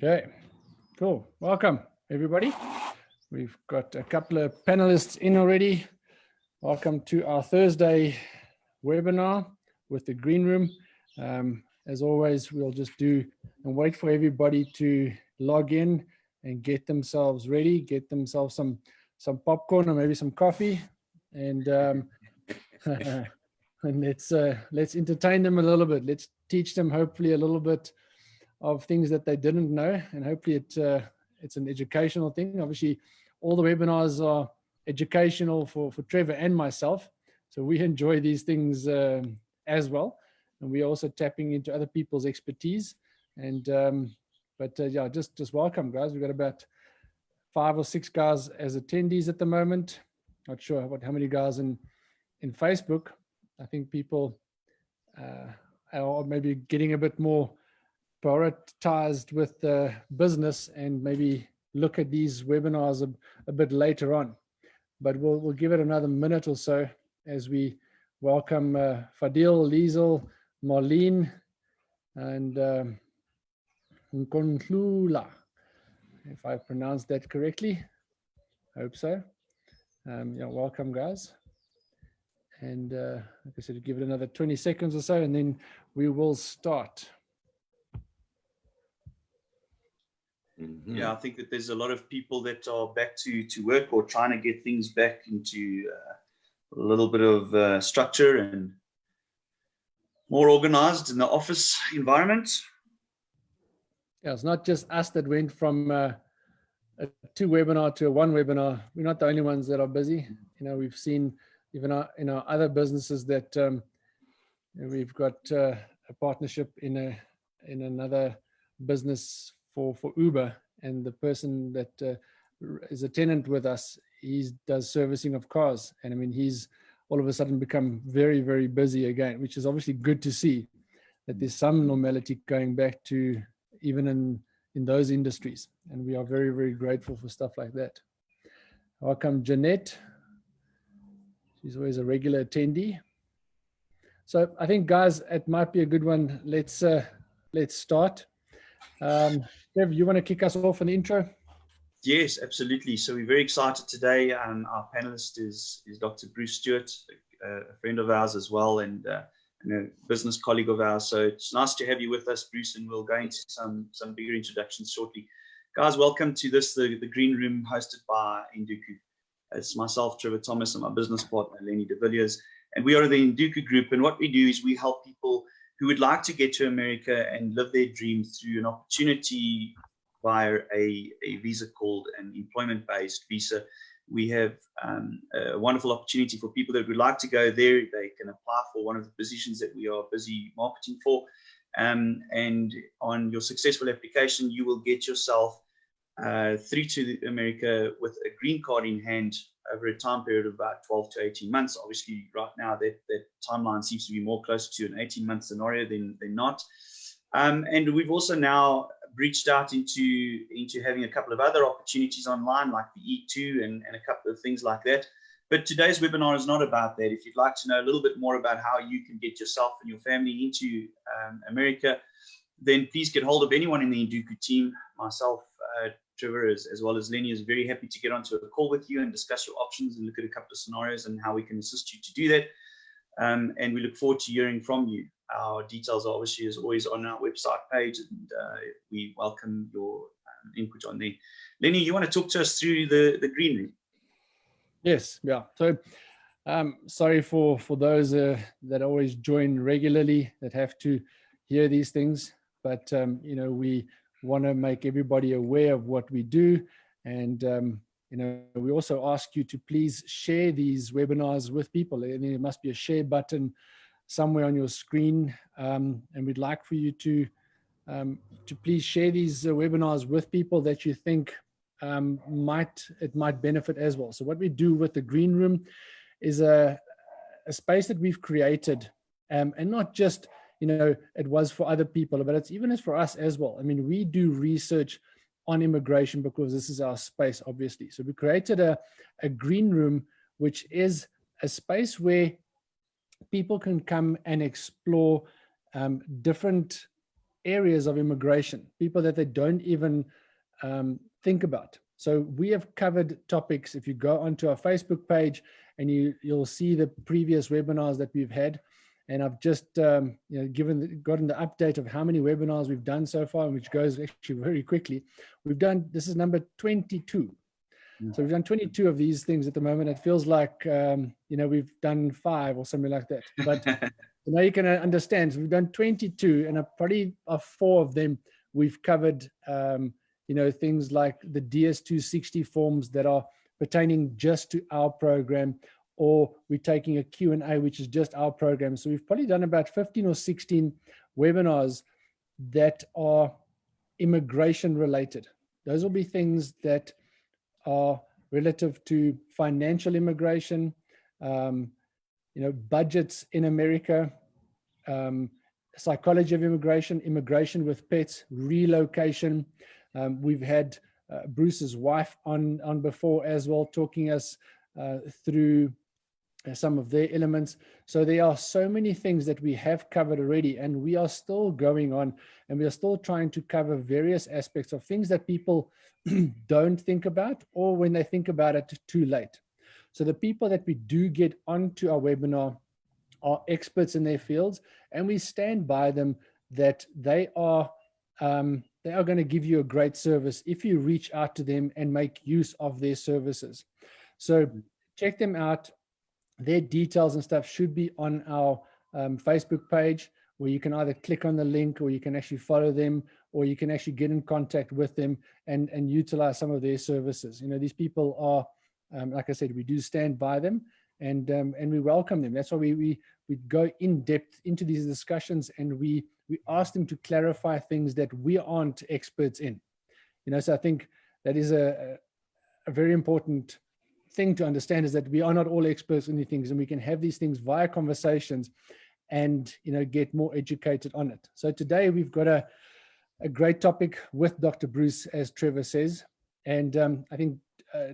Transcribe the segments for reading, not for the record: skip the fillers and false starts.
Okay, cool. Welcome, everybody. We've got a couple of panelists in already. Welcome to our Thursday webinar with the Green Room. As always, we'll just do and wait for everybody to log in and get themselves ready, get themselves some popcorn or maybe some coffee, and and let's entertain them a little bit. Let's teach them hopefully a little bit of things that they didn't know, and hopefully it's an educational thing. Obviously, all the webinars are educational for Trevor and myself, so we enjoy these things as well, and we're also tapping into other people's expertise. And yeah, just welcome, guys. We've got about 5 or 6 guys as attendees at the moment. Not sure how many guys in Facebook. I think people are maybe getting a bit more prioritized with the business and maybe look at these webinars a bit later on. But we'll give it another minute or so as we welcome Fadil, Liesel, Marlene, and Nkonhlula, if I pronounced that correctly. I hope so. Yeah, welcome, guys. And like I said, give it another 20 seconds or so, and then we will start. Yeah, I think that there's a lot of people that are back to work or trying to get things back into a little bit of structure and more organized in the office environment. Yeah, it's not just us that went from a 2 webinar to a 1 webinar. We're not the only ones that are busy. You know, we've seen even in our other businesses that we've got a partnership in another business for Uber, and the person that is a tenant with us, he does servicing of cars, and I mean he's all of a sudden become very, very busy again, which is obviously good to see that there's some normality going back to even in those industries, and we are very, very grateful for stuff like that. Welcome, Jeanette. She's always a regular attendee. So I think, guys, it might be a good one. Let's start. Dev, you want to kick us off an intro? Yes, absolutely. So we're very excited today. Our panelist is Dr. Bruce Stewart, a friend of ours as well, and a business colleague of ours. So it's nice to have you with us, Bruce, and we'll go into some bigger introductions shortly. Guys, welcome to the Green Room hosted by Induku. It's myself, Trevor Thomas, and my business partner, Lenny de Villiers. And we are the Induku Group. And what we do is we help people who would like to get to America and live their dream through an opportunity via a visa called an employment-based visa. We have a wonderful opportunity for people that would like to go there. They can apply for one of the positions that we are busy marketing for. And on your successful application, you will get yourself through to America with a green card in hand over a time period of about 12 to 18 months. Obviously, right now, that timeline seems to be more close to an 18-month scenario than not. And we've also now reached out into having a couple of other opportunities online, like the E2 and a couple of things like that. But today's webinar is not about that. If you'd like to know a little bit more about how you can get yourself and your family into America, then please get hold of anyone in the Induku team. Myself, Trevor, as well as Lenny, is very happy to get onto a call with you and discuss your options and look at a couple of scenarios and how we can assist you to do that. And we look forward to hearing from you. Our details are obviously, as always, on our website page, and we welcome your input on there. Lenny, you want to talk to us through the Green Room? Yes, yeah. So sorry for those that always join regularly that have to hear these things, but you know, we want to make everybody aware of what we do, and you know, we also ask you to please share these webinars with people. I mean, there must be a share button somewhere on your screen, and we'd like for you to please share these webinars with people that you think it might benefit as well. So what we do with the Green Room is a space that we've created, and not just, you know, it was for other people, but it's even as for us as well. I mean, we do research on immigration because this is our space, obviously. So we created a Green Room, which is a space where people can come and explore different areas of immigration, people that they don't even think about. So we have covered topics. If you go onto our Facebook page, and you'll see the previous webinars that we've had. And I've just gotten the update of how many webinars we've done so far, which goes actually very quickly. This is number 22. So we've done 22 of these things at the moment. It feels like, we've done 5 or something like that. But now you can understand, so we've done 22, and probably of 4 of them, we've covered, things like the DS260 forms that are pertaining just to our program, or we're taking a Q&A, which is just our program. So we've probably done about 15 or 16 webinars that are immigration related. Those will be things that are relative to financial immigration, budgets in America, psychology of immigration, immigration with pets, relocation. We've had Bruce's wife on before as well, talking us through some of their elements. So there are so many things that we have covered already, and we are still going on, and we are still trying to cover various aspects of things that people don't think about, or when they think about it, too late. So the people that we do get onto our webinar are experts in their fields, and we stand by them that they are going to give you a great service if you reach out to them and make use of their services. So check them out. Their details and stuff should be on our Facebook page, where you can either click on the link, or you can actually follow them, or you can actually get in contact with them and utilize some of their services. These people are, like I said, we do stand by them, and we welcome them. That's why we go in depth into these discussions, and we ask them to clarify things that we aren't experts in. So I think that is a very important thing to understand, is that we are not all experts in these things, and we can have these things via conversations and get more educated on it. So today we've got a great topic with Dr. Bruce, as Trevor says, and I think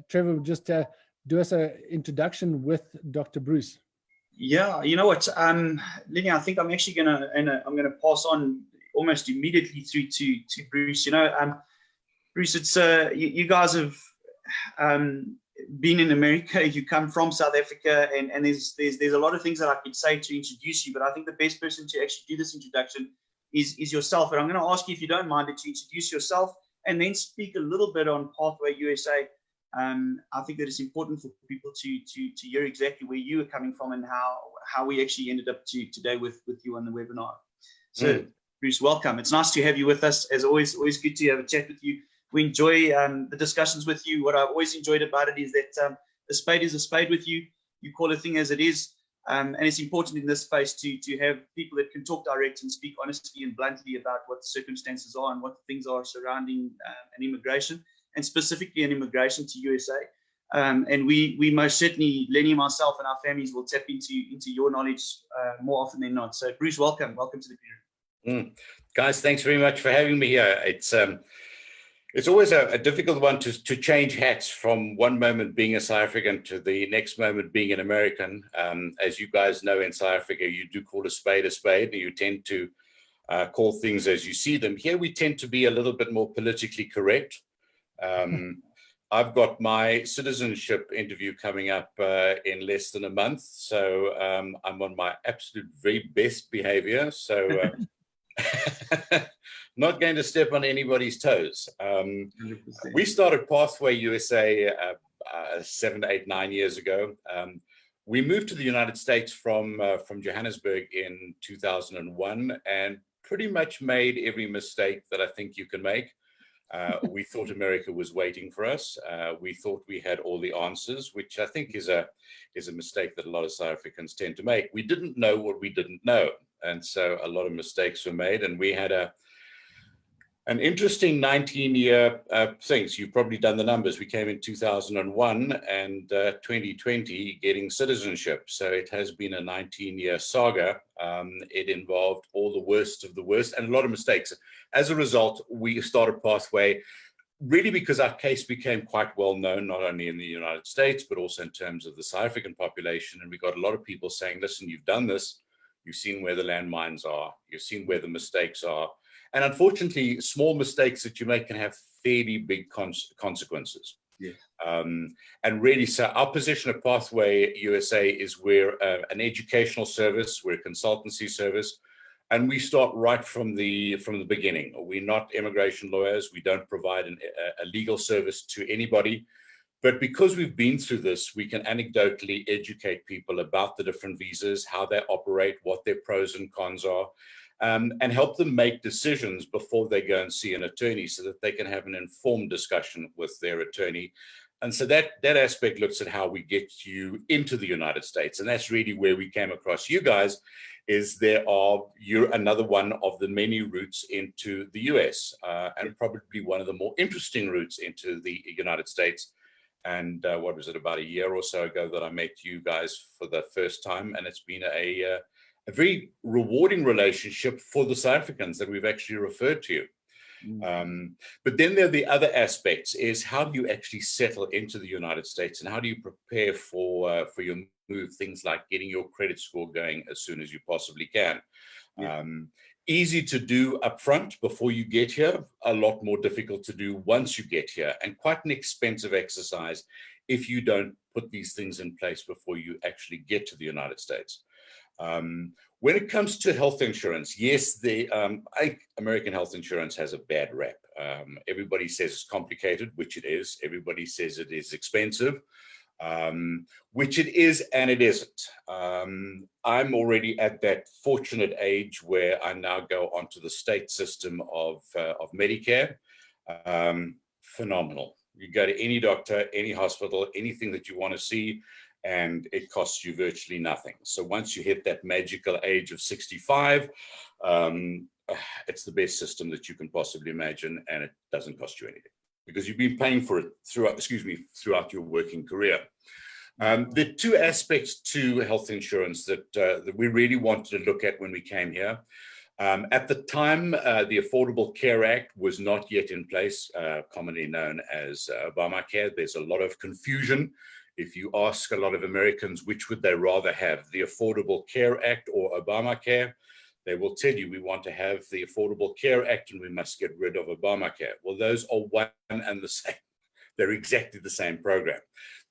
Trevor will just do us an introduction with Dr. Bruce. Yeah, you know what, Lenny, I think I'm actually gonna pass on almost immediately through to Bruce. Bruce, it's you guys have been in America. You come from South Africa, and there's a lot of things that I could say to introduce you, but I think the best person to actually do this introduction is yourself. And I'm going to ask you, if you don't mind, to introduce yourself and then speak a little bit on Pathway USA. I think that it's important for people to hear exactly where you are coming from and how we actually ended up today with you on the webinar. So Bruce, welcome. It's nice to have you with us. As always good to have a chat with you. We enjoy the discussions with you. What I've always enjoyed about it is that a spade is a spade with you. You call a thing as it is. And it's important in this space to have people that can talk direct and speak honestly and bluntly about what the circumstances are and what things are surrounding an immigration, and specifically an immigration to USA. And we most certainly, Lenny, myself, and our families will tap into your knowledge more often than not. So Bruce, welcome to the community. Guys, thanks very much for having me here. It's always a difficult one to change hats from one moment being a South African to the next moment being an American. As you guys know, in South Africa, you do call a spade, and you tend to call things as you see them. Here, we tend to be a little bit more politically correct. I've got my citizenship interview coming up in less than a month, so I'm on my absolute very best behavior. So not going to step on anybody's toes. We started Pathway USA 7, 8, 9 years ago. We moved to the United States from Johannesburg in 2001, and pretty much made every mistake that I think you can make. We thought America was waiting for us. We thought we had all the answers, which I think is a mistake that a lot of South Africans tend to make. We didn't know what we didn't know, and so a lot of mistakes were made. And we had an interesting 19-year things. You've probably done the numbers. We came in 2001 and 2020 getting citizenship. So it has been a 19-year saga. It involved all the worst of the worst and a lot of mistakes. As a result, we started Pathway really because our case became quite well known, not only in the United States, but also in terms of the South African population. And we got a lot of people saying, listen, you've done this. You've seen where the landmines are. You've seen where the mistakes are. And unfortunately, small mistakes that you make can have fairly big consequences. Yes. And really, so our position at Pathway USA is we're an educational service, we're a consultancy service, and we start right from the beginning. We're not immigration lawyers. We don't provide a legal service to anybody. But because we've been through this, we can anecdotally educate people about the different visas, how they operate, what their pros and cons are, and help them make decisions before they go and see an attorney so that they can have an informed discussion with their attorney. And so that aspect looks at how we get you into the United States. And that's really where we came across you guys, is you're another one of the many routes into the US, and probably one of the more interesting routes into the United States. And what was it, about a year or so ago that I met you guys for the first time. And it's been a very rewarding relationship for the South Africans that we've actually referred to you. But then there are the other aspects, is how do you actually settle into the United States, and how do you prepare for your move, things like getting your credit score going as soon as you possibly can. Yeah. Easy to do upfront before you get here, a lot more difficult to do once you get here, and quite an expensive exercise if you don't put these things in place before you actually get to the United States. When it comes to health insurance, yes, I think American health insurance has a bad rap. Everybody says it's complicated, which it is. Everybody says it is expensive, which it is, and it isn't. I'm already at that fortunate age where I now go onto the state system of Medicare. Phenomenal. You go to any doctor, any hospital, anything that you want to see, and it costs you virtually nothing. So once you hit that magical age of 65, it's the best system that you can possibly imagine, and it doesn't cost you anything because you've been paying for it throughout your working career. There are two aspects to health insurance that we really wanted to look at when we came here. At the time, the Affordable Care Act was not yet in place, commonly known as Obamacare. There's a lot of confusion. If you ask a lot of Americans which would they rather have, the Affordable Care Act or Obamacare, they will tell you we want to have the Affordable Care Act and we must get rid of Obamacare. Well, those are one and the same. They're exactly the same program.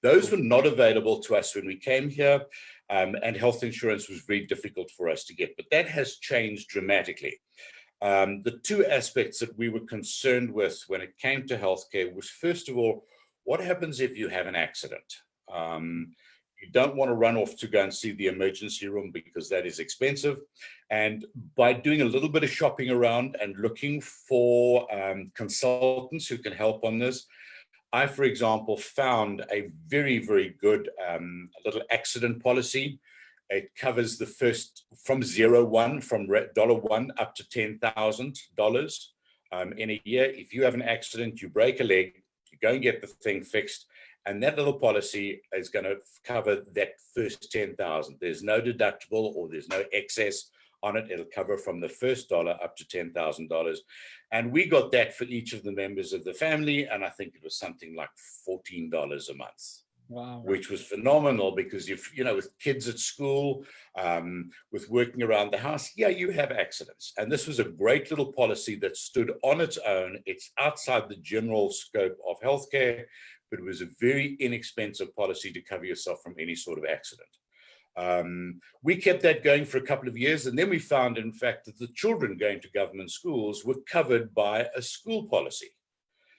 Those were not available to us when we came here, and health insurance was very difficult for us to get, but that has changed dramatically. The two aspects that we were concerned with when it came to healthcare was, first of all, what happens if you have an accident? You don't want to run off to go and see the emergency room because that is expensive. And by doing a little bit of shopping around and looking for consultants who can help on this, I, for example, found a very, very good little accident policy. It covers the first from $1 up to $10,000 in a year. If you have an accident, you break a leg, you go and get the thing fixed, and that little policy is going to cover that first $10,000. There's no deductible or there's no excess on it. It'll cover from the first dollar up to $10,000. And we got that for each of the members of the family. And I think it was something like $14 a month. Wow. Which was phenomenal because if, with kids at school, with working around the house, yeah, you have accidents. And this was a great little policy that stood on its own. It's outside the general scope of healthcare, but it was a very inexpensive policy to cover yourself from any sort of accident. We kept that going for a couple of years, and then we found, in fact, that the children going to government schools were covered by a school policy.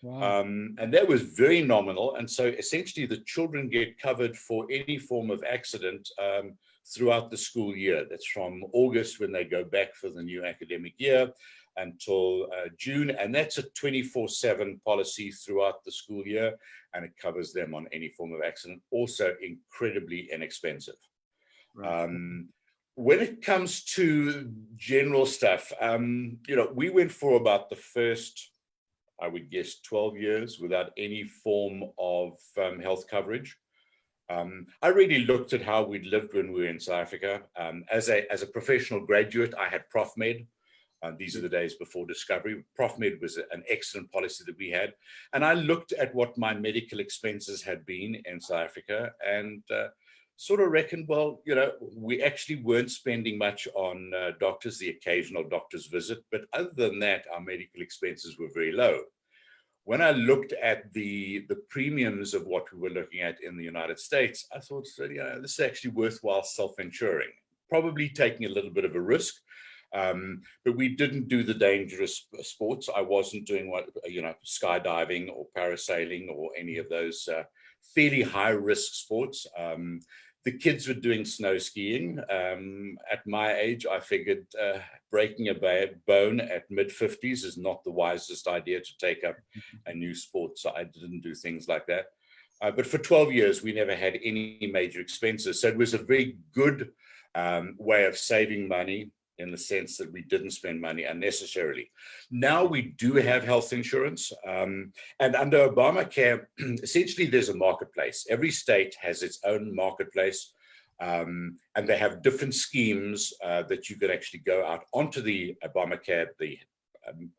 Wow. And that was very nominal. And so essentially the children get covered for any form of accident throughout the school year. That's from August when they go back for the new academic year until June. And that's a 24/7 policy throughout the school year. And it covers them on any form of accident. Also incredibly inexpensive. Right. When it comes to general stuff, we went for about the first, I would guess, 12 years without any form of health coverage. I really looked at how we'd lived when we were in South Africa. As a professional graduate, I had ProfMed. These are the days before Discovery. ProfMed was an excellent policy that we had. And I looked at what my medical expenses had been in South Africa, and sort of reckoned, well, we actually weren't spending much on doctors, the occasional doctor's visit, but other than that, our medical expenses were very low. When I looked at the premiums of what we were looking at in the United States, I thought, this is actually worthwhile self-insuring, probably taking a little bit of a risk. But we didn't do the dangerous sports. I wasn't doing skydiving or parasailing or any of those fairly high risk sports. The kids were doing snow skiing. At my age, I figured breaking a bone at mid-50s is not the wisest idea to take up a new sport. So I didn't do things like that. But for 12 years, we never had any major expenses. So it was a very good way of saving money, in the sense that we didn't spend money unnecessarily. Now we do have health insurance, and under Obamacare, essentially there's a marketplace. Every state has its own marketplace, and they have different schemes that you could actually go out onto the Obamacare,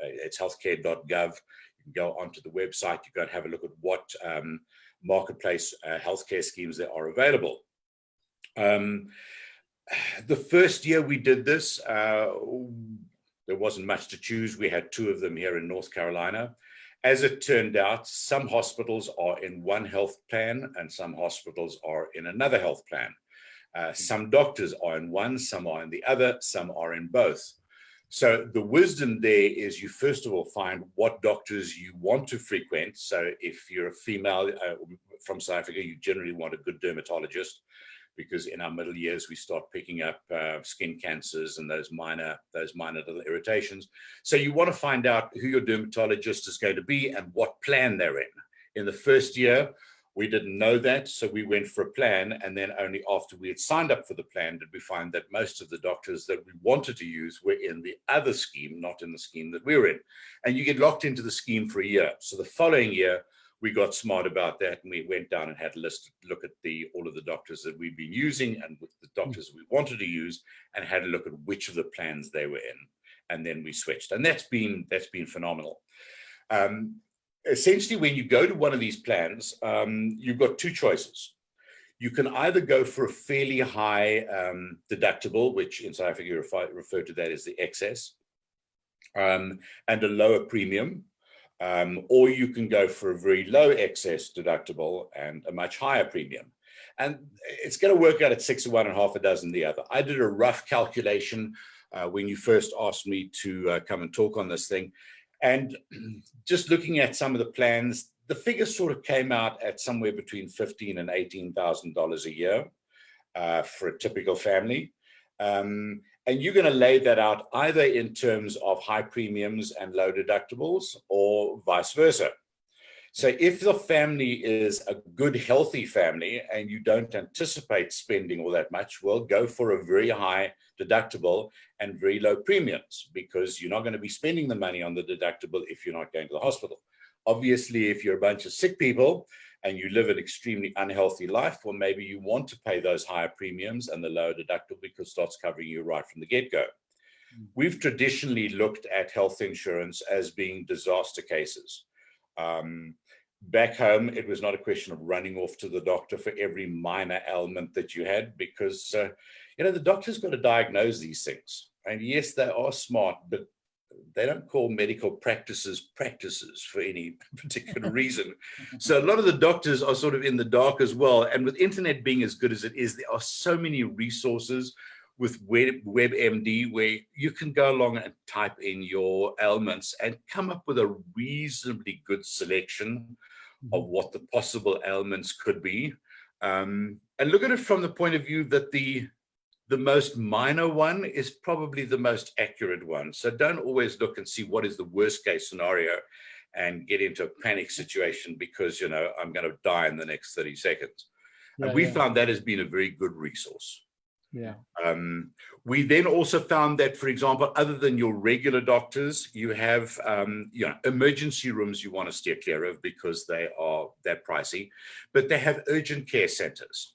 it's healthcare.gov. You can go onto the website, you can have a look at what marketplace healthcare schemes there are available. The first year we did this, there wasn't much to choose. We had 2 of them here in North Carolina. As it turned out, some hospitals are in one health plan and some hospitals are in another health plan. Some doctors are in one, some are in the other, some are in both. So the wisdom there is you first of all find what doctors you want to frequent. So if you're a female from South Africa, you generally want a good dermatologist, because in our middle years, we start picking up skin cancers and those minor little irritations. So you want to find out who your dermatologist is going to be and what plan they're in. In the first year, we didn't know that, so we went for a plan, and then only after we had signed up for the plan did we find that most of the doctors that we wanted to use were in the other scheme, not in the scheme that we were in. And you get locked into the scheme for a year. So the following year, we got smart about that, and we went down and had a look at all of the doctors that we'd been using and with the doctors we wanted to use, and had a look at which of the plans they were in, and then we switched, and that's been phenomenal. Essentially, when you go to one of these plans, you've got 2 choices. You can either go for a fairly high deductible, which in South Africa you refer to that as the excess, and a lower premium. Or you can go for a very low excess deductible and a much higher premium. And it's going to work out at 6 of one and half a dozen the other. I did a rough calculation when you first asked me to come and talk on this thing. And just looking at some of the plans, the figures sort of came out at somewhere between $15,000 and $18,000 a year for a typical family. And you're going to lay that out either in terms of high premiums and low deductibles, or vice versa. So if the family is a good, healthy family and you don't anticipate spending all that much, well, go for a very high deductible and very low premiums, because you're not going to be spending the money on the deductible if you're not going to the hospital. Obviously, if you're a bunch of sick people and you live an extremely unhealthy life, well, maybe you want to pay those higher premiums and the lower deductible because it starts covering you right from the get-go. We've traditionally looked at health insurance as being disaster cases. Back home, it was not a question of running off to the doctor for every minor ailment that you had, because the doctor's got to diagnose these things. And yes, they are smart, but they don't call medical practices for any particular reason. So a lot of the doctors are sort of in the dark as well. And with internet being as good as it is, there are so many resources with WebMD where you can go along and type in your ailments and come up with a reasonably good selection of what the possible ailments could be. And look at it from the point of view that the most minor one is probably the most accurate one. So don't always look and see what is the worst case scenario and get into a panic situation because, I'm going to die in the next 30 seconds. And we found that has been a very good resource. Yeah. We then also found that, for example, other than your regular doctors, you have emergency rooms you want to steer clear of because they're pricey, but they have urgent care centers.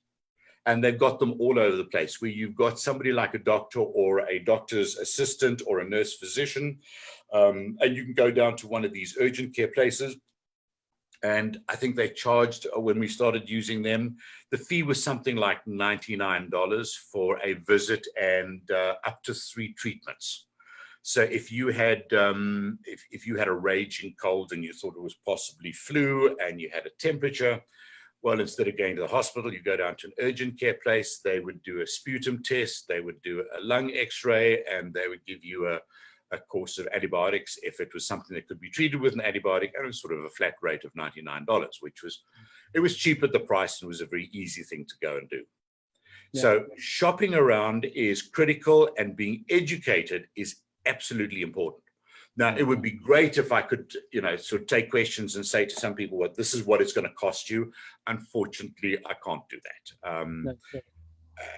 And they've got them all over the place where you've got somebody like a doctor or a doctor's assistant or a nurse physician. And you can go down to one of these urgent care places And I think they charged, when we started using them, the fee was something like $99 for a visit and up to 3 treatments. So if you had if you had a raging cold and you thought it was possibly flu and you had a temperature, well, instead of going to the hospital, you go down to an urgent care place. They would do a sputum test, they would do a lung X-ray, and they would give you a course of antibiotics if it was something that could be treated with an antibiotic, and it was sort of a flat rate of $99, which was, it was cheap at the price and was a very easy thing to go and do. Yeah. So shopping around is critical, and being educated is absolutely important. Now, it would be great if I could, sort of take questions and say to some people, well, this is what it's going to cost you. Unfortunately, I can't do that.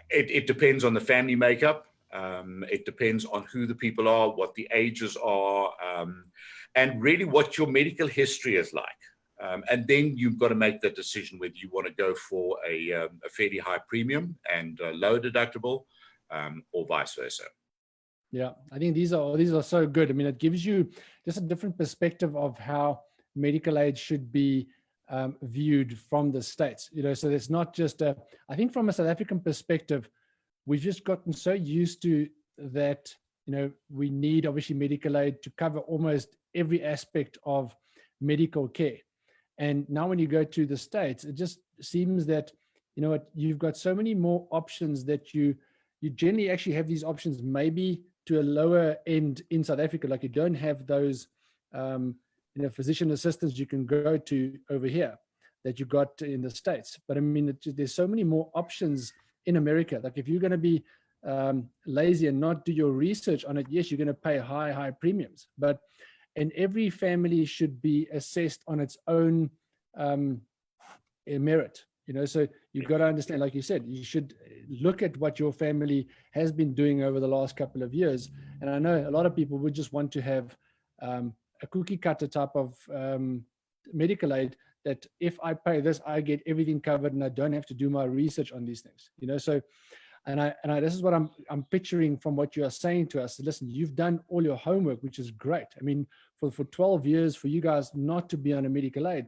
It depends on the family makeup. It depends on who the people are, what the ages are, and really what your medical history is like. And then you've got to make the decision whether you want to go for a fairly high premium and low deductible, or vice versa. Yeah, I think these are so good. I mean, it gives you just a different perspective of how medical aid should be viewed from the States. So it's not just I think from a South African perspective, we've just gotten so used to that, we need obviously medical aid to cover almost every aspect of medical care. And now when you go to the States, it just seems that, you've got so many more options that you generally actually have these options maybe to a lower end in South Africa. Like you don't have those, physician assistants you can go to over here that you got in the States. But I mean, there's so many more options in America. Like if you're going to be lazy and not do your research on it, yes, you're going to pay high premiums. And every family should be assessed on its own merit. So you've got to understand, like you said, you should look at what your family has been doing over the last couple of years. And I know a lot of people would just want to have a cookie cutter type of medical aid, that if I pay this, I get everything covered and I don't have to do my research on these things. So, and I this is what I'm picturing from what you are saying to us. Listen, you've done all your homework, which is great. I mean, for 12 years, for you guys not to be on a medical aid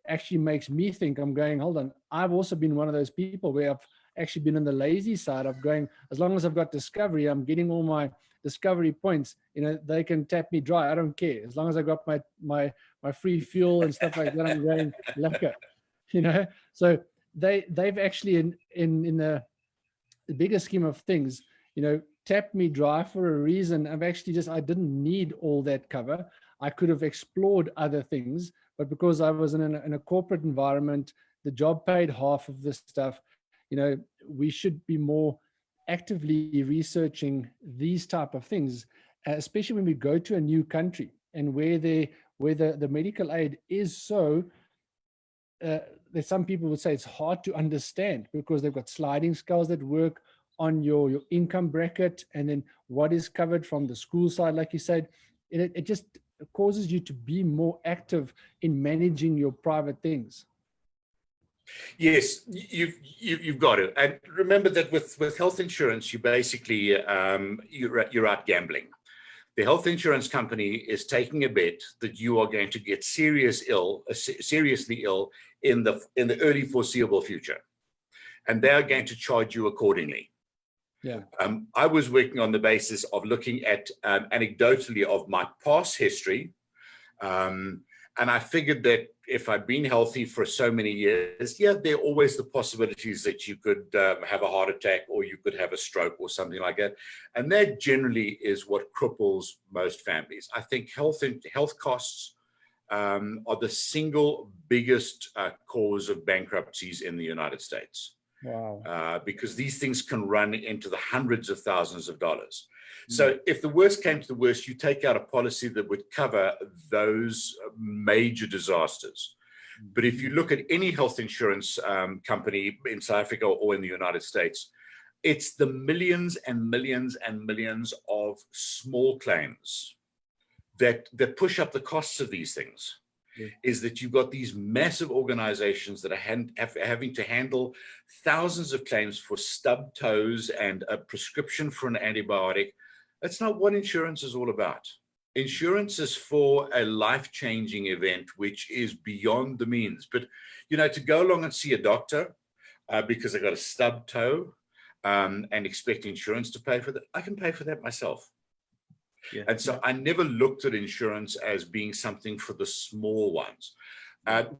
actually makes me think, I'm going, hold on, I've also been one of those people where I've actually been on the lazy side of going, as long as I've got Discovery, I'm getting all my Discovery points, they can tap me dry, I don't care, as long as I got my free fuel and stuff like that, I'm going lekker, so they've actually in the bigger scheme of things, tapped me dry for a reason. I didn't need all that cover. I could have explored other things, but because I was in a corporate environment, the job paid half of this stuff. We should be more actively researching these type of things, especially when we go to a new country and where the medical aid is so, that some people would say it's hard to understand because they've got sliding scales that work on your income bracket, and then what is covered from the school side, like you said. It just causes you to be more active in managing your private things. Yes, you've got it. And remember that with health insurance, you basically you're out gambling. The health insurance company is taking a bet that you are going to get seriously ill in the early foreseeable future, and they are going to charge you accordingly. Yeah. I was working on the basis of looking at anecdotally of my past history, and I figured that if I'd been healthy for so many years, yeah, there are always the possibilities that you could have a heart attack or you could have a stroke or something like that. And that generally is what cripples most families. I think health costs are the single biggest cause of bankruptcies in the United States. Wow. Because these things can run into the hundreds of thousands of dollars. So if the worst came to the worst, you take out a policy that would cover those major disasters. But if you look at any health insurance company in South Africa or in the United States, it's the millions and millions and millions of small claims that push up the costs of these things. Yeah. Is that you've got these massive organizations that are having to handle thousands of claims for stubbed toes and a prescription for an antibiotic. That's not what insurance is all about. Insurance is for a life-changing event, which is beyond the means. But, you know, to go along and see a doctor because I got a stub toe and expect insurance to pay for that, I can pay for that myself. Yeah. And so I never looked at insurance as being something for the small ones.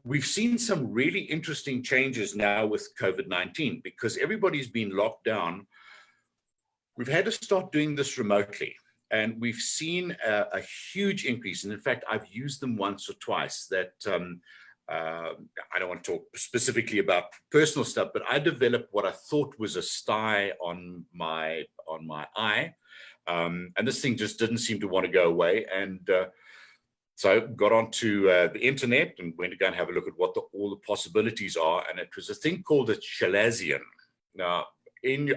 We've seen some really interesting changes now with COVID-19 because everybody's been locked down. We've had to start doing this remotely. And we've seen a huge increase. And in fact, I've used them once or twice that I don't want to talk specifically about personal stuff, but I developed what I thought was a sty on my eye. And this thing just didn't seem to want to go away. And so I got onto the internet and went to go and have a look at what all the possibilities are. And it was a thing called a chalazion. Now,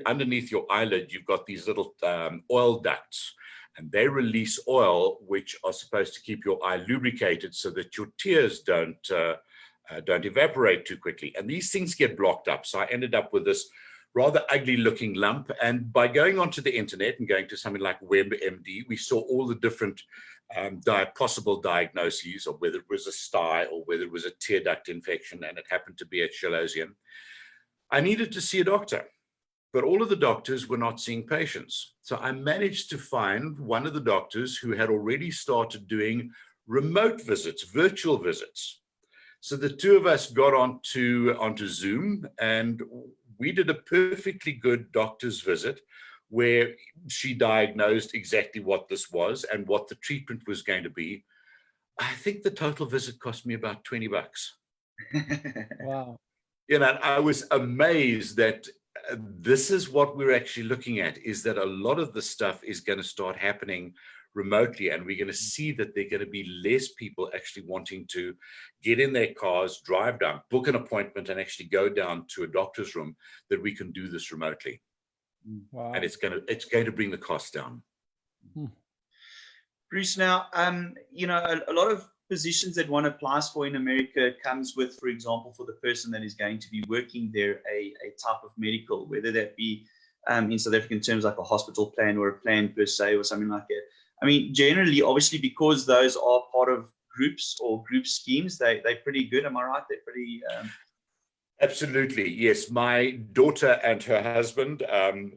underneath your eyelid, you've got these little oil ducts. And they release oil, which are supposed to keep your eye lubricated so that your tears don't evaporate too quickly. And these things get blocked up. So I ended up with this rather ugly looking lump. And by going onto the internet and going to something like WebMD, we saw all the different possible diagnoses of whether it was a sty or whether it was a tear duct infection, and it happened to be a chalazion. I needed to see a doctor. But all of the doctors were not seeing patients. So I managed to find one of the doctors who had already started doing remote visits, virtual visits. So the two of us got onto Zoom, and we did a perfectly good doctor's visit where she diagnosed exactly what this was and what the treatment was going to be. I think the total visit cost me about $20. Wow. You know, I was amazed that this is what we're actually looking at, is that a lot of the stuff is going to start happening remotely, and we're going to see that there are going to be less people actually wanting to get in their cars, drive down, book an appointment, and actually go down to a doctor's room, that we can do this remotely. Wow. And it's going to bring the cost down. Bruce, now, you know, a lot of positions that one applies for in America comes with, for example, for the person that is going to be working there, a type of medical, whether that be in South African terms like a hospital plan or a plan per se or something like that. I mean, generally, obviously, because those are part of groups or group schemes, they're pretty good. Am I right? They're pretty... Absolutely, yes. My daughter and her husband,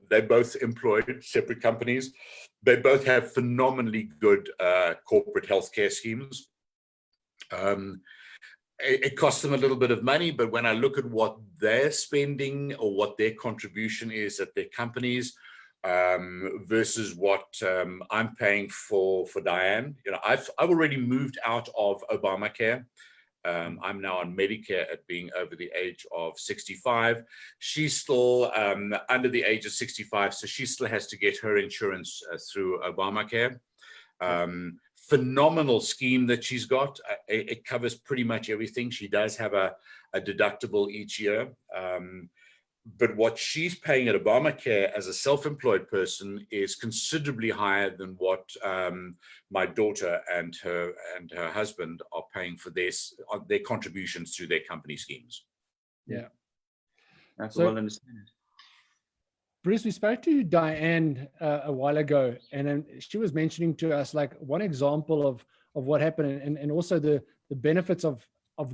they're both employed, separate companies. They both have phenomenally good corporate healthcare schemes. It costs them a little bit of money, but when I look at what they're spending or what their contribution is at their companies versus what I'm paying for Diane, you know, I've already moved out of Obamacare. I'm now on Medicare at being over the age of 65. She's still under the age of 65, so she still has to get her insurance through Obamacare. Phenomenal scheme that she's got. It covers pretty much everything. She does have a deductible each year. But what she's paying at Obamacare as a self-employed person is considerably higher than what my daughter and her husband are paying for their contributions to their company schemes. Yeah. That's So, well understood. Bruce, we spoke to Diane a while ago, and then she was mentioning to us like one example of what happened, and also the benefits of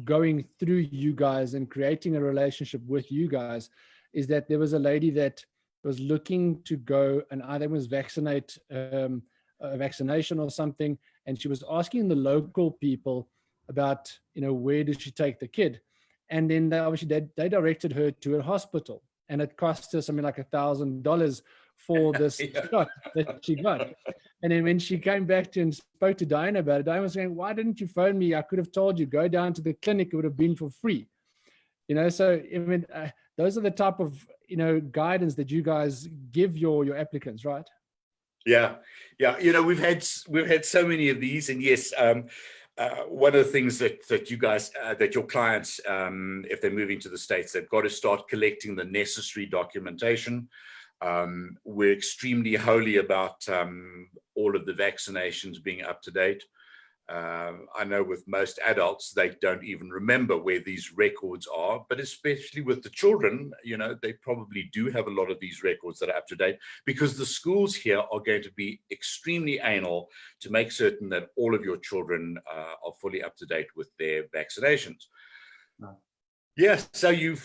going through you guys and creating a relationship with you guys, is that there was a lady that was looking to go and either was vaccinate a vaccination or something, and she was asking the local people about, you know, where did she take the kid, and then they directed her to a hospital. And it cost her something like $1,000 for this shot that she got. And then when she came back to and spoke to Diane about it, Diane was saying, "Why didn't you phone me? I could have told you, go down to the clinic. It would have been for free." You know, so I mean, those are the type of, you know, guidance that you guys give your applicants, right? Yeah. You know, we've had so many of these, and yes. One of the things that you guys, that your clients, if they're moving to the States, they've got to start collecting the necessary documentation. We're extremely holy about all of the vaccinations being up to date. I know with most adults, they don't even remember where these records are, but especially with the children, they probably do have a lot of these records that are up to date, because the schools here are going to be extremely anal to make certain that all of your children are fully up to date with their vaccinations. Right. Yes, so you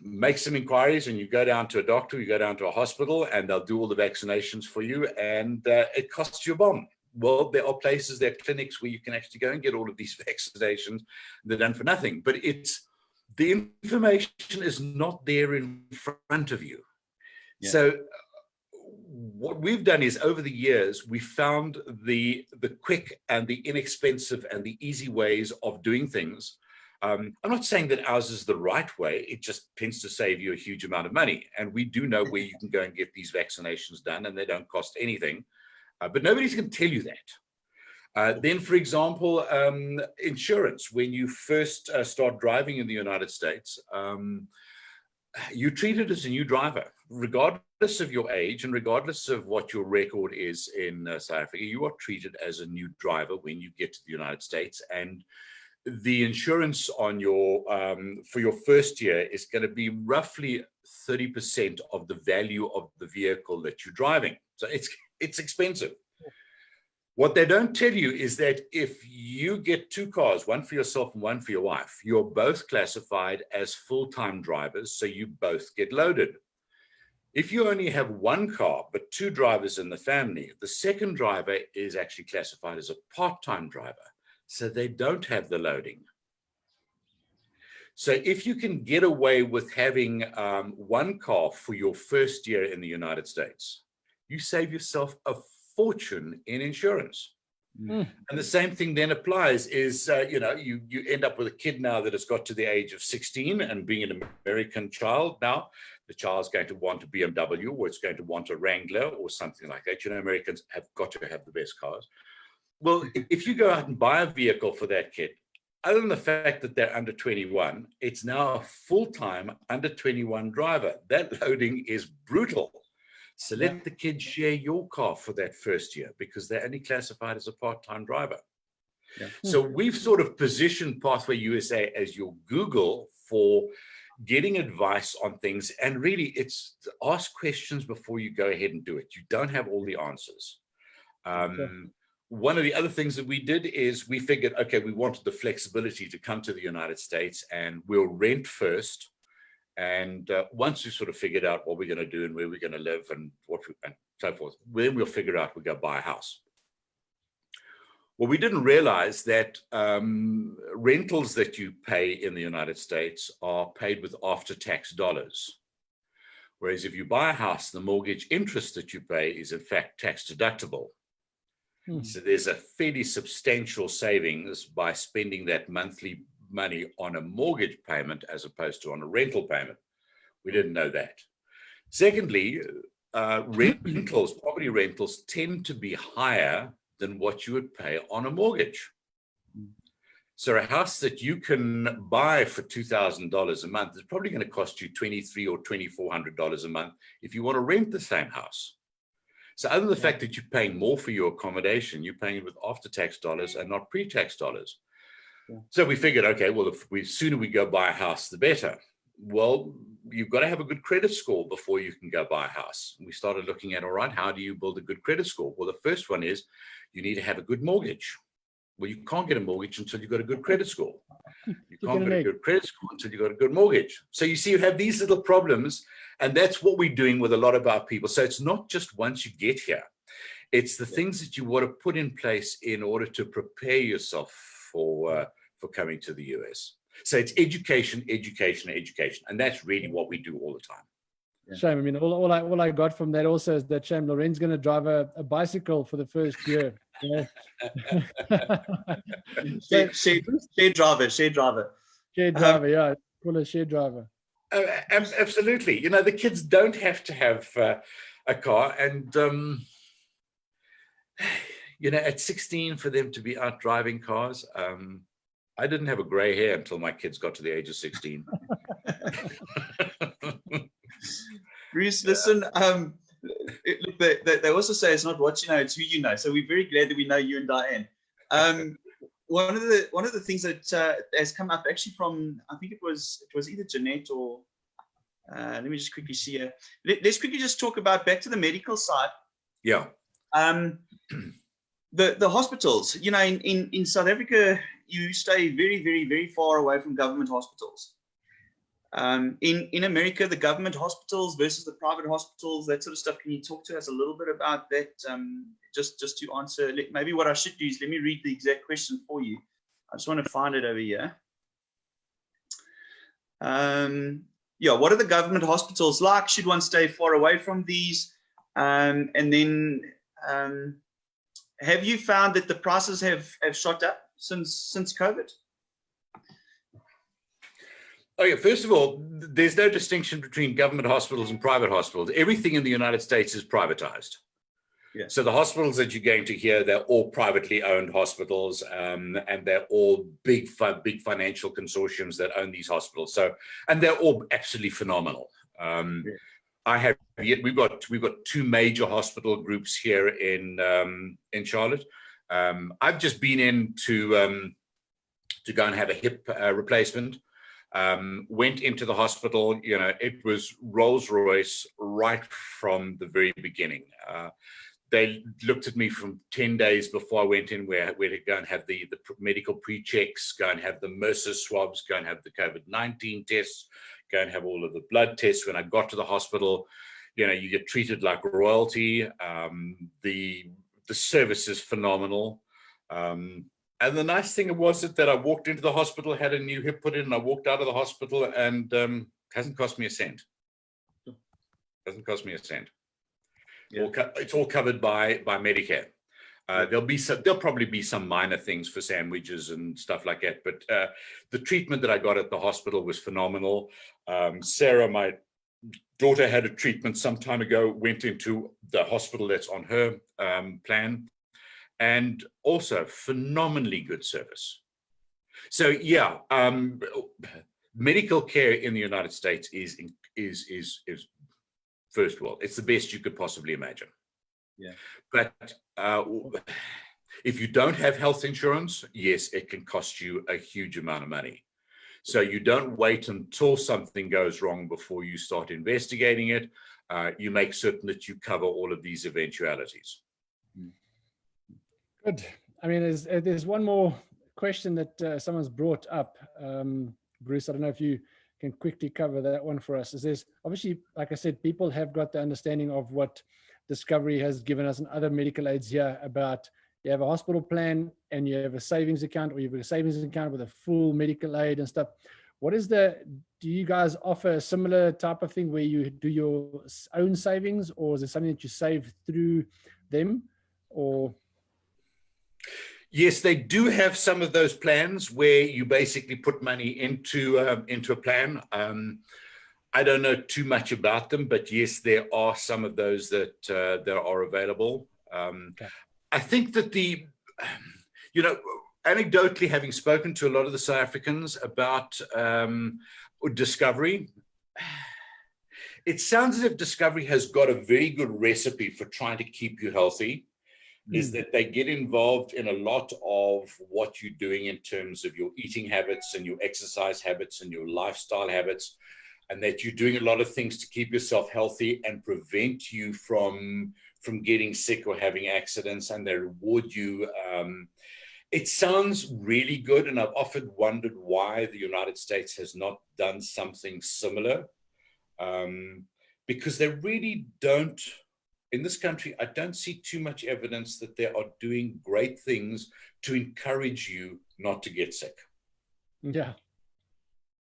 make some inquiries and you go down to a doctor, you go down to a hospital, and they'll do all the vaccinations for you, and it costs you a bomb. Well, there are places, there are clinics where you can actually go and get all of these vaccinations. They're done for nothing, but the information is not there in front of you. Yeah. So what we've done is, over the years, we found the quick and the inexpensive and the easy ways of doing things. I'm not saying that ours is the right way. It just tends to save you a huge amount of money. And we do know where you can go and get these vaccinations done, and they don't cost anything. But nobody's going to tell you that. Then, for example, insurance. When you first start driving in the United States, you're treated as a new driver, regardless of your age and regardless of what your record is in South Africa. You are treated as a new driver when you get to the United States, and the insurance on your for your first year is going to be roughly 30% of the value of the vehicle that you're driving. So it's expensive. What they don't tell you is that if you get two cars, one for yourself and one for your wife, you're both classified as full-time drivers, so you both get loaded. If you only have one car, but two drivers in the family, the second driver is actually classified as a part-time driver, so they don't have the loading. So if you can get away with having one car for your first year in the United States, you save yourself a fortune in insurance. And the same thing then applies is, you end up with a kid now that has got to the age of 16, and being an American child now, the child's going to want a BMW, or it's going to want a Wrangler or something like that. Americans have got to have the best cars. Well, if you go out and buy a vehicle for that kid, other than the fact that they're under 21, it's now a full-time under 21 driver. That loading is brutal. So let the kid share your car for that first year, because they're only classified as a part-time driver. Yeah. So we've sort of positioned Pathway USA as your Google for getting advice on things. And really, it's to ask questions before you go ahead and do it. You don't have all the answers. One of the other things that we did is we figured, okay, we wanted the flexibility to come to the United States, and we'll rent first. And once we sort of figured out what we're going to do and where we're going to live and and so forth, then we'll figure out we'll go buy a house. Well, we didn't realize that rentals that you pay in the United States are paid with after-tax dollars. Whereas if you buy a house, the mortgage interest that you pay is in fact tax deductible. So there's a fairly substantial savings by spending that monthly money on a mortgage payment as opposed to on a rental payment. We didn't know that. Secondly, property rentals tend to be higher than what you would pay on a mortgage. So a house that you can buy for $2,000 a month is probably going to cost you $2,300 or $2,400 a month if you want to rent the same house. So other than the fact that you're paying more for your accommodation, you're paying it with after-tax dollars and not pre-tax dollars. So we figured, okay, well, sooner we go buy a house, the better. Well, you've got to have a good credit score before you can go buy a house. And we started looking at, all right, how do you build a good credit score? Well, the first one is you need to have a good mortgage. Well, you can't get a mortgage until you've got a good credit score. You can't get a good credit score until you've got a good mortgage. So you see, you have these little problems, and that's what we're doing with a lot of our people. So it's not just once you get here. It's the things that you want to put in place in order to prepare yourself for coming to the US. So it's education, education, education. And that's really what we do all the time. Shame. I mean, all I got from that also is that shame. Loren's going to drive a bicycle for the first year. Shared driver. Shared driver, yeah. Call a shared driver. Absolutely. The kids don't have to have a car. And, at 16, for them to be out driving cars, I didn't have a gray hair until my kids got to the age of 16. Bruce, listen, they also say it's not what you know, it's who you know. So we're very glad that we know you and Diane. one of the things that has come up actually from, I think it was either Jeanette or let me just quickly see here. Let's quickly just talk about back to the medical side. Yeah. The hospitals, you know, in South Africa, you stay very, very, very far away from government hospitals. In America, the government hospitals versus the private hospitals, that sort of stuff. Can you talk to us a little bit about that? Just to answer, maybe what I should do is let me read the exact question for you. I just want to find it over here. Yeah, what are the government hospitals like? Should one stay far away from these? And then have you found that the prices have shot up since COVID? Oh yeah, first of all, there's no distinction between government hospitals and private hospitals. Everything in the United States is privatized. Yeah. So the hospitals that you're going to hear, they're all privately owned hospitals, and they're all big financial consortiums that own these hospitals. So, and they're all absolutely phenomenal. We've got two major hospital groups here in Charlotte. I've just been in to go and have a hip replacement. Went into the hospital, you know, it was Rolls Royce right from the very beginning. They looked at me from 10 days before I went in, where to go and have the medical pre-checks, go and have the MRSA swabs, go and have the COVID-19 tests, go and have all of the blood tests. When I got to the hospital, you know, you get treated like royalty. The service is phenomenal. And the nice thing was that I walked into the hospital, had a new hip put in, and I walked out of the hospital, and hasn't cost me a cent. Hasn't cost me a cent. Yeah. It's all covered by Medicare. There'll probably be some minor things for sandwiches and stuff like that, but the treatment that I got at the hospital was phenomenal. Sarah, my daughter, had a treatment some time ago, went into the hospital that's on her plan, and also phenomenally good service. So yeah, medical care in the United States is first world. It's the best you could possibly imagine. Yeah. But if you don't have health insurance, yes, it can cost you a huge amount of money. So you don't wait until something goes wrong before you start investigating it. You make certain that you cover all of these eventualities. Good. I mean, there's one more question that someone's brought up. Bruce, I don't know if you can quickly cover that one for us. There's obviously, like I said, people have got the understanding of what Discovery has given us and other medical aids here about you have a hospital plan and you have a savings account, or you have a savings account with a full medical aid and stuff. Do you guys offer a similar type of thing where you do your own savings, or is it something that you save through them, or? Yes, they do have some of those plans where you basically put money into a plan. I don't know too much about them, but yes, there are some of those that are available. Okay. I think that anecdotally, having spoken to a lot of the South Africans about Discovery, it sounds as if Discovery has got a very good recipe for trying to keep you healthy. Is that they get involved in a lot of what you're doing in terms of your eating habits and your exercise habits and your lifestyle habits, and that you're doing a lot of things to keep yourself healthy and prevent you from getting sick or having accidents, and they reward you. It sounds really good, and I've often wondered why the United States has not done something similar, because they really don't. In this country, I don't see too much evidence that they are doing great things to encourage you not to get sick. Yeah,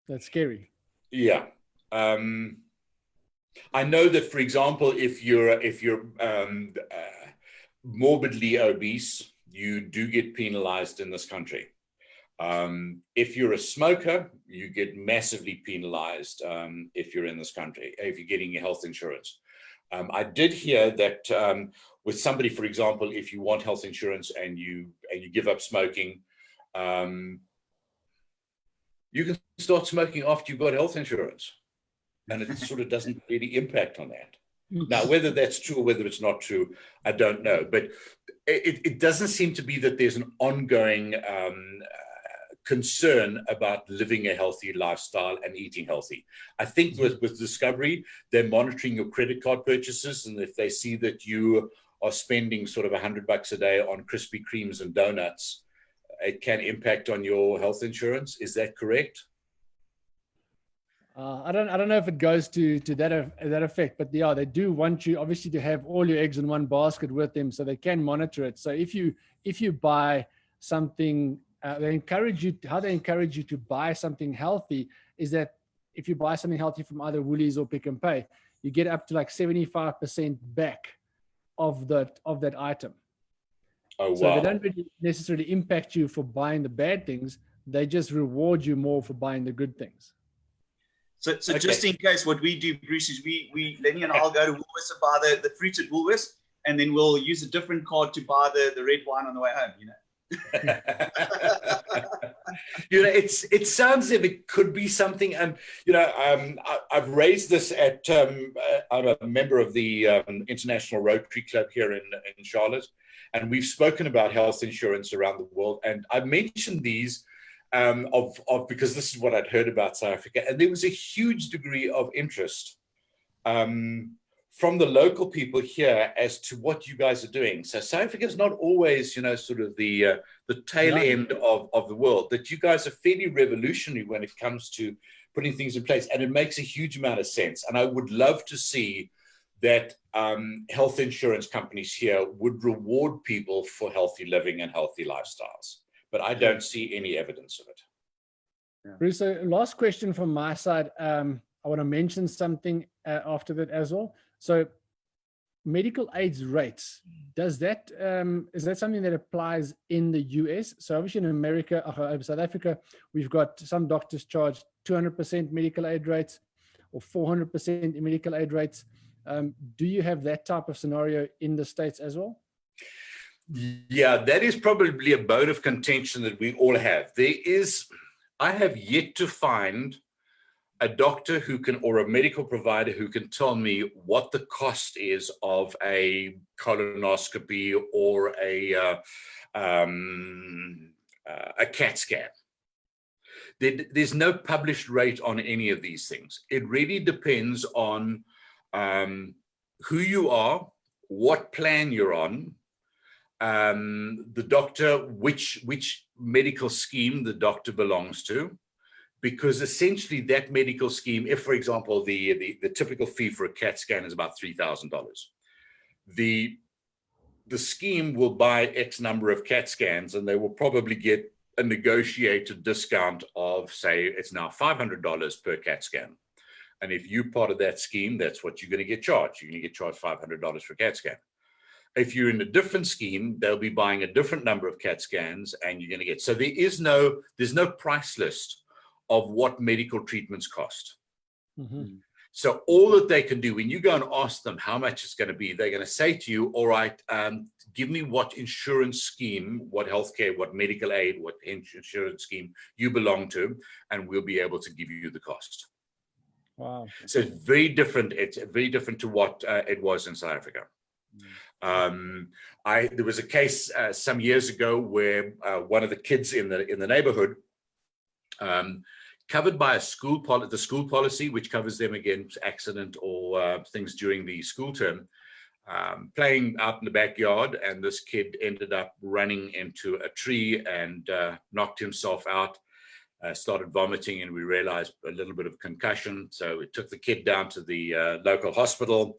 that's scary. Yeah. I know that, for example, if you're morbidly obese, you do get penalized in this country. If you're a smoker, you get massively penalized if you're in this country, if you're getting your health insurance. I did hear that with somebody, for example, if you want health insurance and you give up smoking, you can start smoking after you've got health insurance, and it sort of doesn't really impact on that. Now, whether that's true or whether it's not true, I don't know. But it doesn't seem to be that there's an ongoing concern about living a healthy lifestyle and eating healthy. I think with Discovery, they're monitoring your credit card purchases. And if they see that you are spending sort of $100 a day on Krispy Kremes and donuts, it can impact on your health insurance. Is that correct? I don't know if it goes to that effect, but yeah, they do want you obviously to have all your eggs in one basket with them, so they can monitor it. So if you buy something, they encourage you to buy something healthy. Is that if you buy something healthy from either Woolies or Pick and Pay, you get up to like 75% back of that item. Oh, wow. So they don't really necessarily impact you for buying the bad things. They just reward you more for buying the good things. So okay. Just in case, what we do, Bruce, is Lenny and I'll go to Woolworths and buy the fruit at Woolworths, and then we'll use a different card to buy the red wine on the way home, you know. You know, it sounds as if it could be something, and you know, I've raised this at I'm a member of the International Rotary Club here in Charlotte, and we've spoken about health insurance around the world, and I've mentioned these because this is what I'd heard about South Africa, and there was a huge degree of interest from the local people here as to what you guys are doing. So South Africa is not always, you know, sort of the tail end of the world. That you guys are fairly revolutionary when it comes to putting things in place, and it makes a huge amount of sense. And I would love to see that health insurance companies here would reward people for healthy living and healthy lifestyles. But I don't see any evidence of it. Yeah. Bruce, so last question from my side. I want to mention something after that as well. So medical aids rates, is that something that applies in the US? So obviously in America, South Africa, we've got some doctors charge 200% medical aid rates or 400% medical aid rates. Do you have that type of scenario in the States as well? Yeah, that is probably a bone of contention that we all have. I have yet to find a doctor who can, or a medical provider who can tell me what the cost is of a colonoscopy or a CAT scan. There's no published rate on any of these things. It really depends on who you are, what plan you're on, the doctor, which medical scheme the doctor belongs to, because essentially that medical scheme, if, for example, the typical fee for a CAT scan is about $3,000, the scheme will buy X number of CAT scans, and they will probably get a negotiated discount of, say, it's now $500 per CAT scan. And if you're part of that scheme, that's what you're going to get charged. You're going to get charged $500 for CAT scan. If you're in a different scheme, they'll be buying a different number of CAT scans, and you're going to get. So there's no price list of what medical treatments cost. Mm-hmm. So all that they can do when you go and ask them how much it's going to be, they're going to say to you, all right, give me what insurance scheme, what healthcare, what medical aid, what insurance scheme you belong to, and we'll be able to give you the cost. Wow. So it's very different. It's very different to what it was in South Africa. There was a case some years ago where one of the kids in the neighborhood, covered by the school policy, which covers them against accident or things during the school term, playing out in the backyard, and this kid ended up running into a tree and knocked himself out, started vomiting, and we realized a little bit of concussion. So we took the kid down to the local hospital,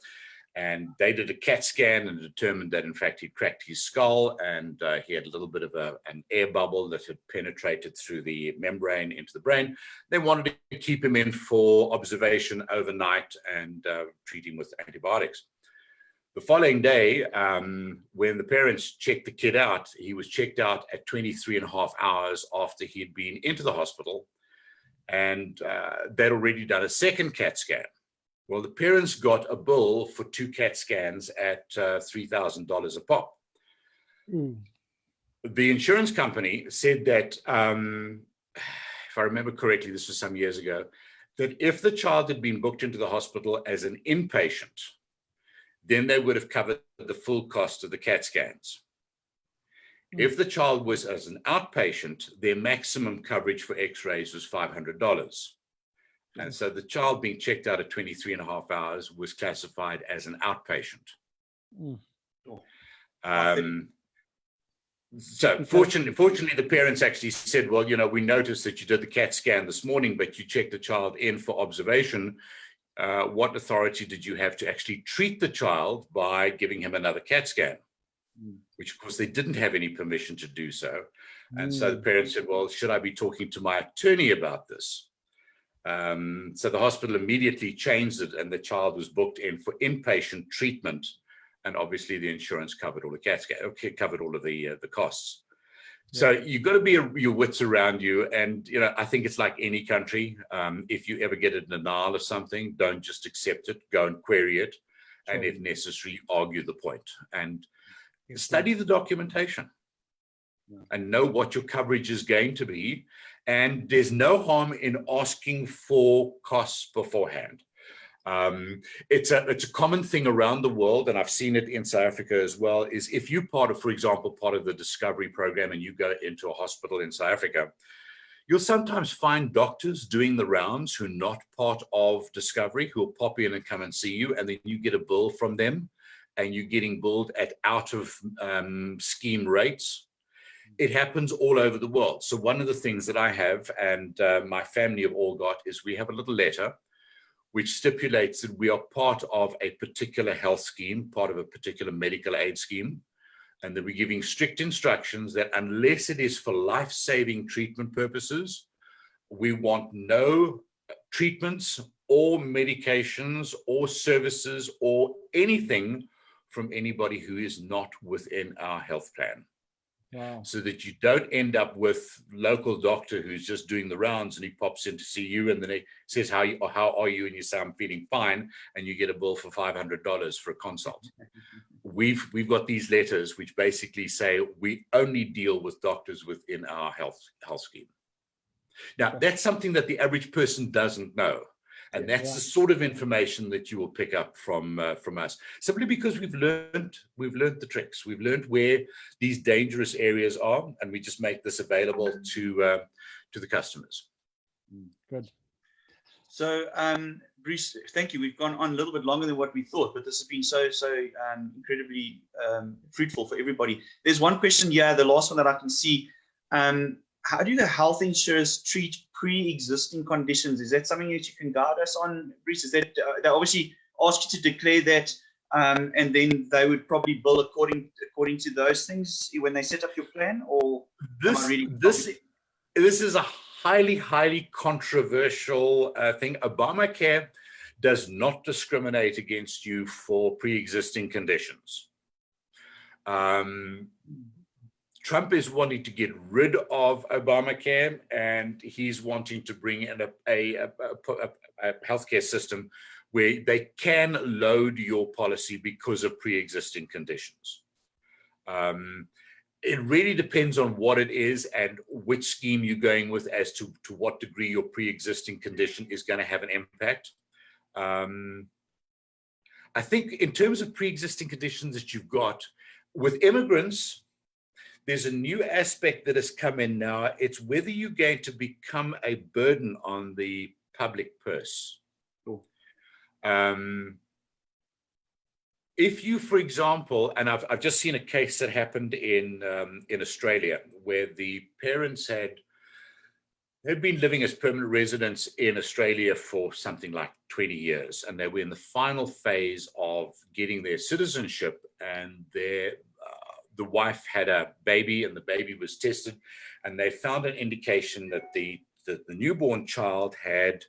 and they did a CAT scan and determined that, in fact, he'd cracked his skull, and he had a little bit of an air bubble that had penetrated through the membrane into the brain. They wanted to keep him in for observation overnight and treat him with antibiotics. The following day, when the parents checked the kid out, he was checked out at 23 and a half hours after he'd been into the hospital, and they'd already done a second CAT scan. Well, the parents got a bill for 2 CAT scans at $3,000 a pop. Mm. The insurance company said that, if I remember correctly, this was some years ago, that if the child had been booked into the hospital as an inpatient, then they would have covered the full cost of the CAT scans. If the child was as an outpatient, their maximum coverage for x-rays was $500. And so the child being checked out at 23 and a half hours was classified as an outpatient. So fortunately, the parents actually said, well, you know, we noticed that you did the CAT scan this morning, but you checked the child in for observation. What authority did you have to actually treat the child by giving him another CAT scan? Which, of course, they didn't have any permission to do so. And so the parents said, well, should I be talking to my attorney about this? So the hospital immediately changed it, and the child was booked in for inpatient treatment. And obviously the insurance covered all the CAT scan, covered all of the costs. So you've got to be your wits around you. And, you know, I think it's like any country. If you ever get a denial of something, don't just accept it, go and query it. And if necessary, argue the point and study the documentation and know what your coverage is going to be. And there's no harm in asking for costs beforehand. It's a common thing around the world, and I've seen it in South Africa as well, is if you're part of, for example, part of the Discovery program and you go into a hospital in South Africa, you'll sometimes find doctors doing the rounds who are not part of Discovery, who will pop in and come and see you, and then you get a bill from them and you're getting billed at out of scheme rates. It happens all over the world. So one of the things that I have and my family have all got is we have a little letter which stipulates that we are part of a particular health scheme, part of a particular medical aid scheme, and that we're giving strict instructions that unless it is for life-saving treatment purposes, we want no treatments or medications or services or anything from anybody who is not within our health plan. Wow. So that you don't end up with local doctor who's just doing the rounds and he pops in to see you and then he says, how are you? And you say, I'm feeling fine. And you get a bill for $500 for a consult. We've got these letters which basically say we only deal with doctors within our health scheme. Now, that's something that the average person doesn't know. And that's the sort of information that you will pick up from us, simply because we've learned the tricks. We've learned where these dangerous areas are, and we just make this available to the customers. Good. So, Bruce, thank you. We've gone on a little bit longer than what we thought, but this has been so incredibly fruitful for everybody. There's one question here, the last one that I can see. How do the health insurers treat pre-existing conditions? Is that something that you can guide us on, Bruce? Is that they obviously ask you to declare that, and then they would probably bill according to those things when they set up your plan? Or this is a highly controversial thing. Obamacare does not discriminate against you for pre-existing conditions. Trump is wanting to get rid of Obamacare, and he's wanting to bring in a healthcare system where they can load your policy because of pre-existing conditions. It really depends on what it is and which scheme you're going with as to what degree your pre-existing condition is going to have an impact. I think in terms of pre-existing conditions that you've got, with immigrants, there's a new aspect that has come in now. It's whether you're going to become a burden on the public purse. If you, for example, and I've just seen a case that happened in Australia where the parents had been living as permanent residents in Australia for something like 20 years, and they were in the final phase of getting their citizenship, and the wife had a baby and the baby was tested, and they found an indication that the newborn child had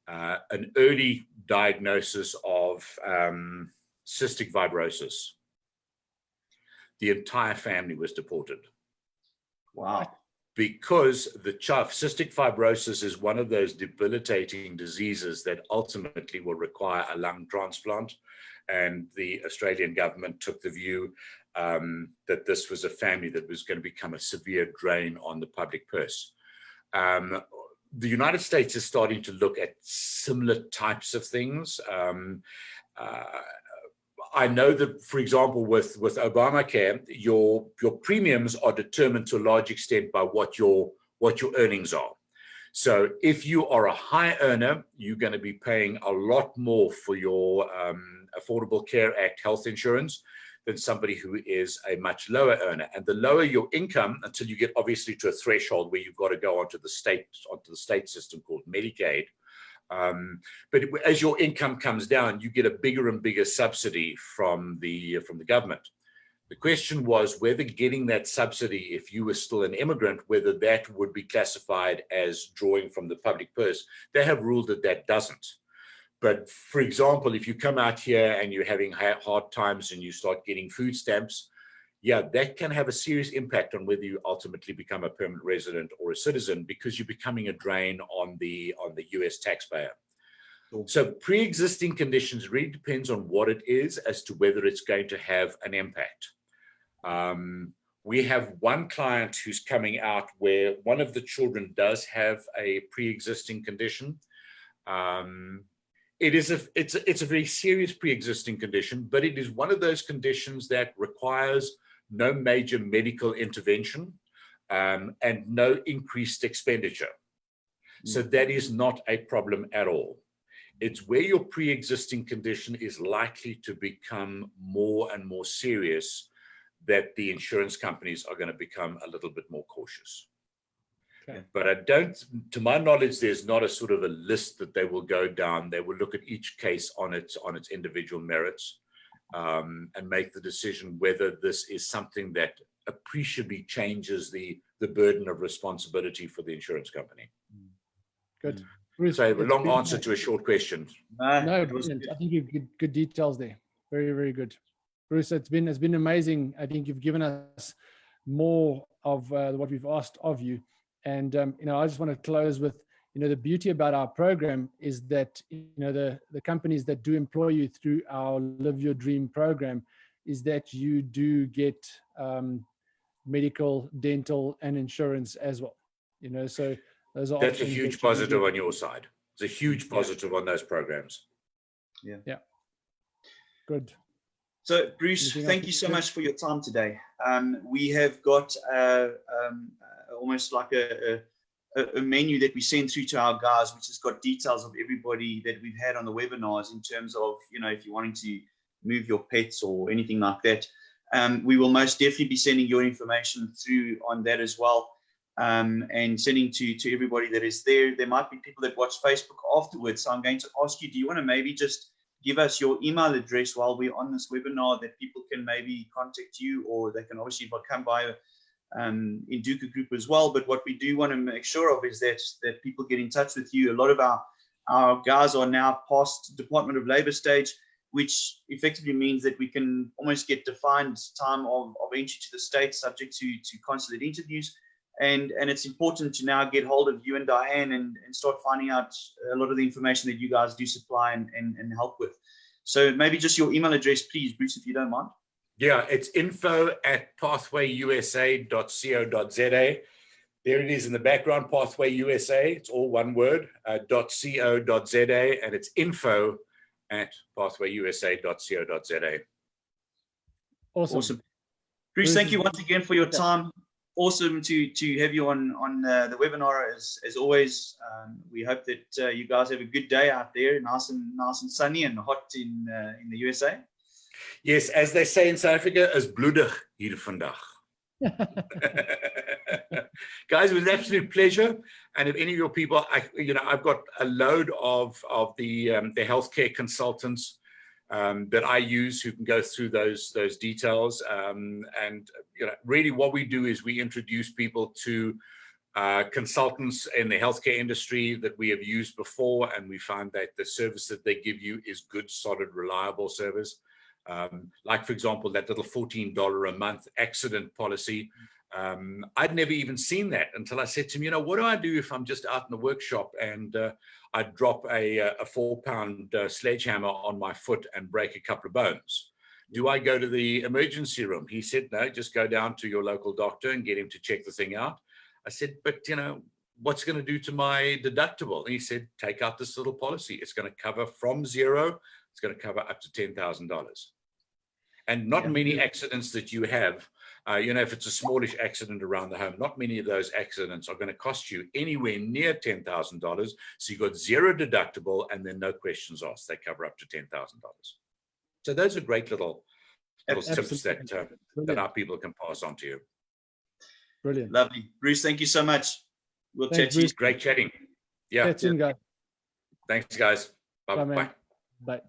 an early diagnosis of cystic fibrosis. The entire family was deported. Wow. Because cystic fibrosis is one of those debilitating diseases that ultimately will require a lung transplant. And the Australian government took the view that this was a family that was going to become a severe drain on the public purse. The United States is starting to look at similar types of things. I know that, for example, with Obamacare, your premiums are determined to a large extent by what your earnings are. So if you are a high earner, you're going to be paying a lot more for your Affordable Care Act health insurance than somebody who is a much lower earner. And the lower your income, until you get obviously to a threshold where you've got to go onto the state system called Medicaid. But as your income comes down, you get a bigger and bigger subsidy from the government. The question was whether getting that subsidy, if you were still an immigrant, whether that would be classified as drawing from the public purse. They have ruled that that doesn't. But for example, if you come out here and you're having hard times and you start getting food stamps, yeah, that can have a serious impact on whether you ultimately become a permanent resident or a citizen, because you're becoming a drain on the US taxpayer. Cool. So pre-existing conditions really depends on what it is as to whether it's going to have an impact. We have one client who's coming out where one of the children does have a pre-existing condition. It's a very serious pre-existing condition, but it is one of those conditions that requires no major medical intervention and no increased expenditure. So that is not a problem at all. It's where your pre-existing condition is likely to become more and more serious that the insurance companies are going to become a little bit more cautious. Okay. But I don't, to my knowledge, there's not a sort of a list that they will go down. They will look at each case on its individual merits and make the decision whether this is something that appreciably changes the burden of responsibility for the insurance company. Good. Bruce, so a long answer to a short question. No, brilliant. I think you've good details there. Very, very good. Bruce, it's been amazing. I think you've given us more of what we've asked of you. And, I just want to close with, the beauty about our program is that, the companies that do employ you through our Live Your Dream program is that you do get medical, dental, and insurance as well. So those are that's a huge positive on your side. It's a huge positive on those programs. Yeah. Good. So, Bruce, thank you so much for your time today. We have got almost like a menu that we send through to our guys, which has got details of everybody that we've had on the webinars in terms of, if you're wanting to move your pets or anything like that. We will most definitely be sending your information through on that as well, and sending to everybody that is there. There might be people that watch Facebook afterwards. So I'm going to ask you, do you want to maybe just give us your email address while we're on this webinar that people can maybe contact you, or they can obviously come by in Duca Group as well. But what we do want to make sure of is that people get in touch with you. A lot of our guys are now past Department of Labor stage, which effectively means that we can almost get defined time of entry to the state subject to consulate interviews. And it's important to now get hold of you and Diane and start finding out a lot of the information that you guys do supply and help with. So maybe just your email address, please, Bruce, if you don't mind. Yeah, it's info@pathwayusa.co.za. There it is in the background, Pathway USA. It's all one word, .co.za, and it's info@pathwayusa.co.za. Awesome. Bruce, thank you once again for your time. Awesome to have you on the webinar as always. We hope that you guys have a good day out there, nice and sunny and hot in the USA. Yes, as they say in South Africa, is bloedig hier vandag. Guys, it was an absolute pleasure. And if any of your people, I've got a load of the healthcare consultants that I use who can go through those details. And really what we do is we introduce people to consultants in the healthcare industry that we have used before, and we find that the service that they give you is good, solid, reliable service. Like, for example, that little $14 a month accident policy. I'd never even seen that until I said to him, what do I do if I'm just out in the workshop and I drop a 4-pound sledgehammer on my foot and break a couple of bones? Do I go to the emergency room? He said, no, just go down to your local doctor and get him to check the thing out. I said, but what's going to do to my deductible? And he said, take out this little policy. It's going to cover from zero. It's going to cover up to $10,000. And not many accidents that you have, if it's a smallish accident around the home, not many of those accidents are going to cost you anywhere near $10,000. So you've got zero deductible and then no questions asked. They cover up to $10,000. So those are great little tips that our people can pass on to you. Brilliant. Lovely. Bruce, thank you so much. We'll chat to you. Great chatting. Yeah. Catch you, guys. Thanks, guys. Bye, man. Bye. Bye.